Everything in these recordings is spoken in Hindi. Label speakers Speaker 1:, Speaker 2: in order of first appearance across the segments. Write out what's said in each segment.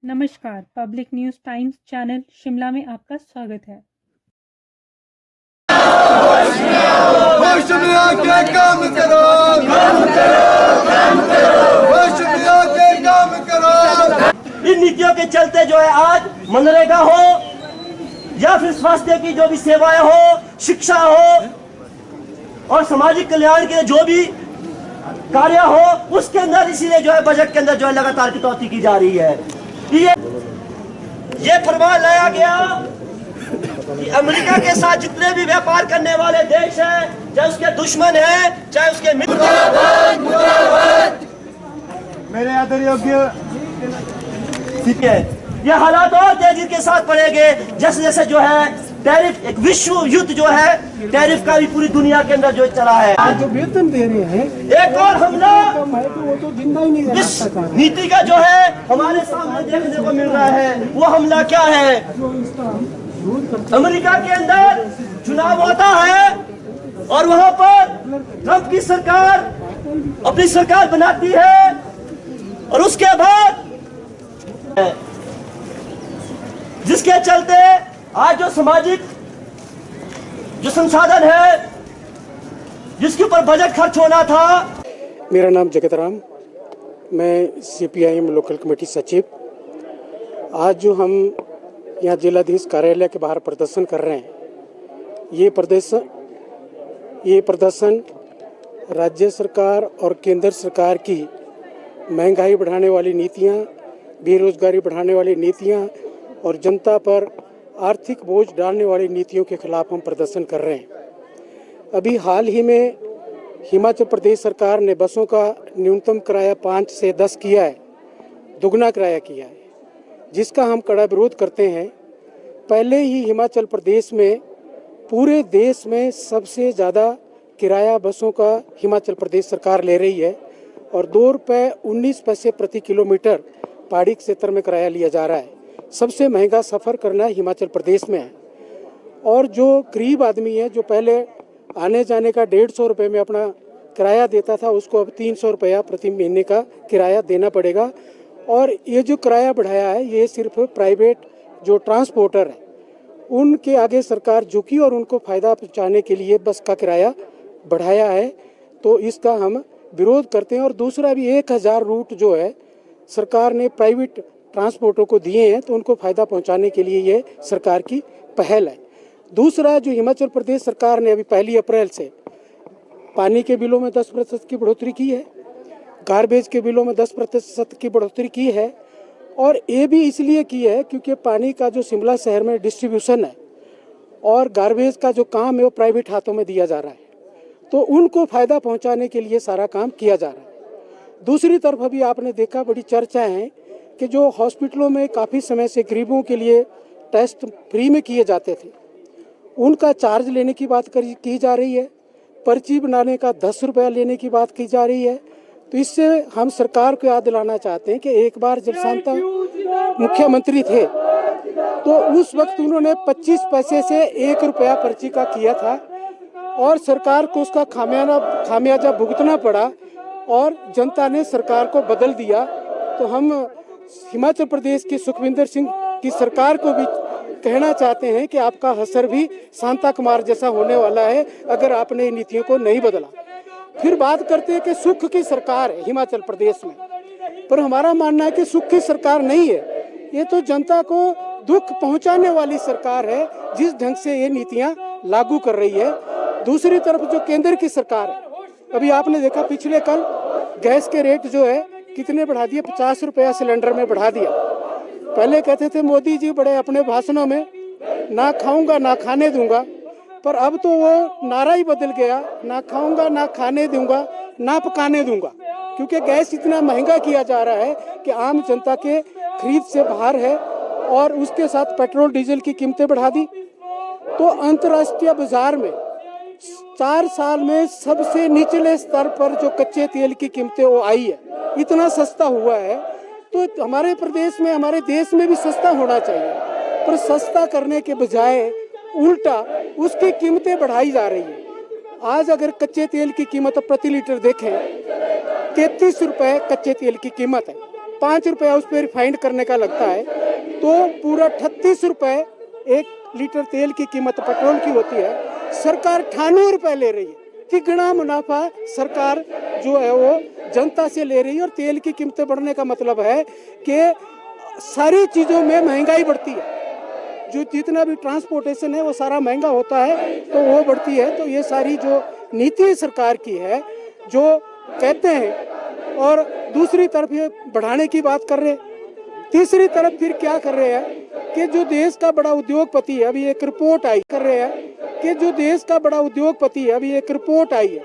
Speaker 1: नमस्कार, public news times channel Shimla में आपका स्वागत है।
Speaker 2: शिमला के काम करो, काम करो, काम करो, शिमला के काम करो।
Speaker 3: इन नीतियों के चलते जो है आज मनरेगा हो या फिर स्वास्थ्य की जो भी सेवाएं हो, शिक्षा हो और सामाजिक कल्याण के जो भी कार्य हो, उसके अंदर इसीलिए जो है बजट के अंदर जो है लगातार कटौती की जा रही है। ये फरमान लाया गया कि अमेरिका के साथ जितने भी व्यापार करने वाले देश हैं, चाहे उसके दुश्मन हैं, चाहे उसके मित्र,
Speaker 2: मेरे आदर योग्य
Speaker 3: ठीक है, ये हालात और तेजी के साथ बढ़ेंगे जैसे जैसे जो है टैरिफ, एक विश्व युद्ध जो है टैरिफ का भी पूरी दुनिया के अंदर जो चला है।
Speaker 4: आज जो वेतन दे रहे हैं
Speaker 3: एक और हमला
Speaker 4: वो तो जिंदा ही नहीं
Speaker 3: इस नीति का जो है हमारे सामने देखने को मिल रहा है। वो हमला क्या है? अमेरिका के अंदर चुनाव होता है और वहां पर ट्रंप की सरकार अपनी सरकार बनाती है और उसके बाद जिसके चलते आज जो सामाजिक जो संसाधन है जिसके ऊपर बजट खर्च होना था।
Speaker 4: मेरा नाम जगत राम, मैं CPIM लोकल कमेटी सचिव। आज जो हम यहाँ जिलाधीश कार्यालय के बाहर प्रदर्शन कर रहे हैं, ये प्रदर्शन राज्य सरकार और केंद्र सरकार की महंगाई बढ़ाने वाली नीतियाँ, बेरोजगारी बढ़ाने वाली नीतियाँ और जनता पर आर्थिक बोझ डालने वाली नीतियों के खिलाफ हम प्रदर्शन कर रहे हैं। अभी हाल ही में हिमाचल प्रदेश सरकार ने बसों का न्यूनतम किराया 5 से 10 किया है, दुगना किराया किया है, जिसका हम कड़ा विरोध करते हैं। पहले ही हिमाचल प्रदेश में पूरे देश में सबसे ज़्यादा किराया बसों का हिमाचल प्रदेश सरकार ले रही है और ₹2.19 प्रति किलोमीटर पहाड़ी क्षेत्र में किराया लिया जा रहा है। सबसे महंगा सफ़र करना हिमाचल प्रदेश में है। और जो गरीब आदमी है, जो पहले आने जाने का 150 रुपये में अपना किराया देता था, उसको अब 300 रुपया प्रति महीने का किराया देना पड़ेगा। और ये जो किराया बढ़ाया है, ये सिर्फ प्राइवेट जो ट्रांसपोर्टर है उनके आगे सरकार झुकी और उनको फ़ायदा पहुँचाने के लिए बस का किराया बढ़ाया है। तो इसका हम विरोध करते हैं। और दूसरा भी 1000 रूट जो है सरकार ने प्राइवेट ट्रांसपोर्टरों को दिए हैं, तो उनको फ़ायदा पहुंचाने के लिए ये सरकार की पहल है। दूसरा, जो हिमाचल प्रदेश सरकार ने अभी 1 अप्रैल से पानी के बिलों में 10% की बढ़ोतरी की है, गार्बेज के बिलों में 10% की बढ़ोतरी की है। और ये भी इसलिए की है क्योंकि पानी का जो शिमला शहर में डिस्ट्रीब्यूशन है और गार्बेज का जो काम है वो प्राइवेट हाथों में दिया जा रहा है, तो उनको फ़ायदा पहुँचाने के लिए सारा काम किया जा रहा है। दूसरी तरफ अभी आपने देखा, बड़ी चर्चा है कि जो हॉस्पिटलों में काफ़ी समय से गरीबों के लिए टेस्ट फ्री में किए जाते थे, उनका चार्ज लेने की बात की जा रही है। पर्ची बनाने का 10 रुपया लेने की बात की जा रही है। तो इससे हम सरकार को याद दिलाना चाहते हैं कि एक बार जब शांता मुख्यमंत्री थे तो उस वक्त उन्होंने 25 पैसे से 1 रुपया पर्ची का किया था और सरकार को उसका खामियाजा भुगतना पड़ा और जनता ने सरकार को बदल दिया। तो हम हिमाचल प्रदेश की सुखविंदर सिंह की सरकार को भी कहना चाहते हैं कि आपका असर भी शांता कुमार जैसा होने वाला है अगर आपने नीतियों को नहीं बदला। फिर बात करते हैं कि सुख की सरकार है हिमाचल प्रदेश में, पर हमारा मानना है कि सुख की सरकार नहीं है, ये तो जनता को दुख पहुंचाने वाली सरकार है जिस ढंग से ये नीतियां लागू कर रही है। दूसरी तरफ जो केंद्र की सरकार है, अभी आपने देखा पिछले कल गैस के रेट जो है कितने बढ़ा दिए, 50 रुपया सिलेंडर में बढ़ा दिया। पहले कहते थे मोदी जी बड़े अपने भाषणों में, ना खाऊंगा ना खाने दूंगा, पर अब तो वो नारा ही बदल गया, ना खाऊंगा ना खाने दूंगा ना पकाने दूंगा, क्योंकि गैस इतना महंगा किया जा रहा है कि आम जनता के खरीद से बाहर है। और उसके साथ पेट्रोल डीजल की कीमतें बढ़ा दी। तो अंतर्राष्ट्रीय बाजार में 4 साल में सबसे निचले स्तर पर जो कच्चे तेल की कीमतें वो आई है, इतना सस्ता हुआ है। तो हमारे प्रदेश में, हमारे देश में भी सस्ता होना चाहिए, पर सस्ता करने के बजाय उल्टा उसकी कीमतें बढ़ाई जा रही है। आज अगर कच्चे तेल की कीमत प्रति लीटर देखें, 33 रुपए कच्चे तेल की कीमत है। 5 रुपया उस पर रिफाइंड करने का लगता है, तो पूरा 38 रुपये 1 लीटर तेल की कीमत पेट्रोल की होती है। सरकार 98 रुपये ले रही है। तिगुना मुनाफा सरकार जो है वो जनता से ले रही है। और तेल की कीमतें बढ़ने का मतलब है कि सारी चीज़ों में महंगाई बढ़ती है। जो जितना भी ट्रांसपोर्टेशन है वो सारा महंगा होता है, तो वो बढ़ती है। तो ये सारी जो नीति सरकार की है जो कहते हैं, और दूसरी तरफ ये बढ़ाने की बात कर रहे हैं, तीसरी तरफ फिर क्या कर रहे हैं कि जो देश का बड़ा उद्योगपति है, अभी एक रिपोर्ट आई कर रहे हैं कि जो देश का बड़ा उद्योगपति है, अभी एक रिपोर्ट आई है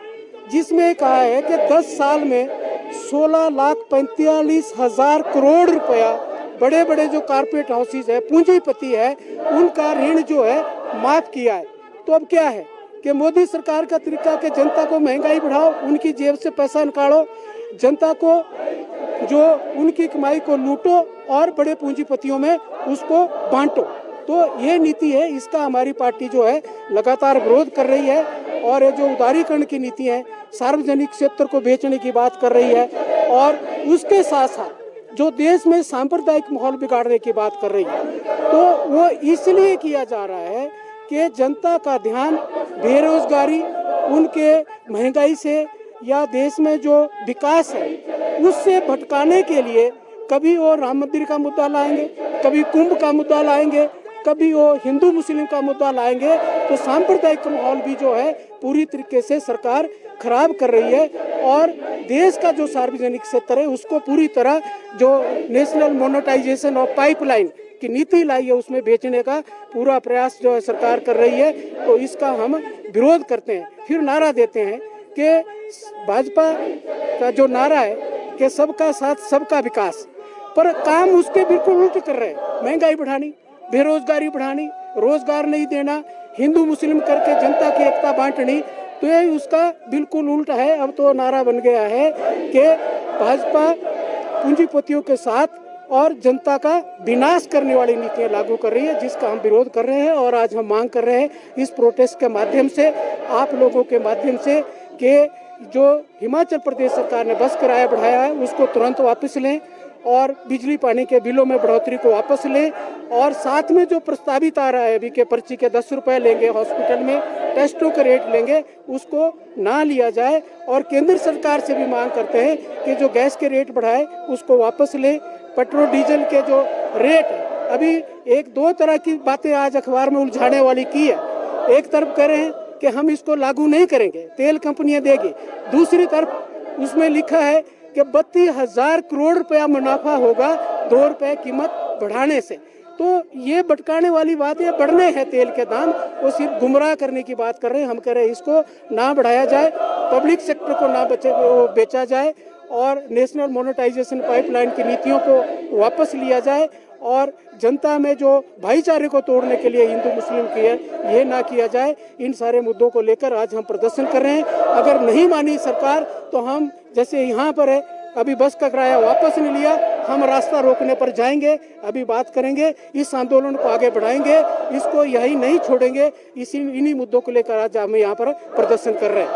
Speaker 4: जिसमें कहा है कि 10 साल में 16,45,000 करोड़ रुपया बड़े बड़े जो कारपोरेट हाउसेज है, पूंजीपति है, उनका ऋण जो है माफ किया है। तो अब क्या है कि मोदी सरकार का तरीका कि जनता को महंगाई बढ़ाओ, उनकी जेब से पैसा निकालो, जनता को जो उनकी कमाई को लूटो और बड़े पूंजीपतियों में उसको बांटो। तो ये नीति है, इसका हमारी पार्टी जो है लगातार विरोध कर रही है। और ये जो उदारीकरण की नीति है, सार्वजनिक क्षेत्र को बेचने की बात कर रही है, और उसके साथ साथ जो देश में सांप्रदायिक माहौल बिगाड़ने की बात कर रही है, तो वो इसलिए किया जा रहा है कि जनता का ध्यान बेरोजगारी, उनके महंगाई से या देश में जो विकास है उससे भटकाने के लिए कभी वो राम मंदिर का मुद्दा लाएंगे, कभी कुंभ का मुद्दा लाएंगे, कभी वो हिंदू मुस्लिम का मुद्दा लाएंगे। तो सांप्रदायिक माहौल भी जो है पूरी तरीके से सरकार खराब कर रही है। और देश का जो सार्वजनिक क्षेत्र है उसको पूरी तरह जो नेशनल मोनेटाइजेशन ऑफ पाइपलाइन की नीति लाई है उसमें बेचने का पूरा प्रयास जो है सरकार कर रही है। तो इसका हम विरोध करते हैं। फिर नारा देते हैं कि भाजपा का जो नारा है कि सबका साथ सबका विकास, पर काम उसके बिल्कुल उल्ट कर रहे हैं। महंगाई बढ़ानी, बेरोजगारी बढ़ानी, रोजगार नहीं देना, हिंदू मुस्लिम करके जनता की एकता बांटनी, तो ये उसका बिल्कुल उल्टा है। अब तो नारा बन गया है कि भाजपा पूंजीपतियों के साथ और जनता का विनाश करने वाली नीतियां लागू कर रही है, जिसका हम विरोध कर रहे हैं। और आज हम मांग कर रहे हैं इस प्रोटेस्ट के माध्यम से, आप लोगों के माध्यम से, कि जो हिमाचल प्रदेश सरकार ने बस किराया बढ़ाया है उसको तुरंत वापस लें, और बिजली पानी के बिलों में बढ़ोतरी को वापस लें, और साथ में जो प्रस्तावित आ रहा है अभी के पर्ची के 10 रुपए लेंगे, हॉस्पिटल में टेस्टों के रेट लेंगे, उसको ना लिया जाए। और केंद्र सरकार से भी मांग करते हैं कि जो गैस के रेट बढ़ाए उसको वापस लें। पेट्रोल डीजल के जो रेट है, अभी 1-2 तरह की बातें आज अखबार में उलझाने वाली की है। एक तरफ कह रहे हैं कि हम इसको लागू नहीं करेंगे, तेल कंपनियां देगी, दूसरी तरफ उसमें लिखा है कि 32,000 करोड़ रुपया मुनाफा होगा 2 रुपए कीमत बढ़ाने से। तो ये भटकाने वाली बात, ये बढ़ने हैं तेल के दाम, वो सिर्फ गुमराह करने की बात कर रहे हैं। हम कह रहे हैं इसको ना बढ़ाया जाए, पब्लिक सेक्टर को ना बेचा जाए, और नेशनल मोनेटाइजेशन पाइपलाइन की नीतियों को वापस लिया जाए, और जनता में जो भाईचारे को तोड़ने के लिए हिंदू मुस्लिम की है ये ना किया जाए। इन सारे मुद्दों को लेकर आज हम प्रदर्शन कर रहे हैं। अगर नहीं मानी सरकार तो हम, जैसे यहाँ पर है, अभी बस का किराया वापस नहीं लिया, हम रास्ता रोकने पर जाएंगे, अभी बात करेंगे, इस आंदोलन को आगे बढ़ाएंगे, इसको यही नहीं छोड़ेंगे। इन्हीं मुद्दों को लेकर आज हम यहाँ पर प्रदर्शन कर रहे हैं।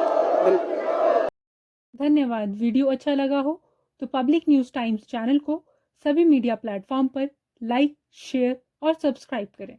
Speaker 1: धन्यवाद। वीडियो अच्छा लगा हो तो पब्लिक न्यूज़ टाइम्स चैनल को सभी मीडिया प्लेटफॉर्म पर लाइक, शेयर और सब्सक्राइब करें।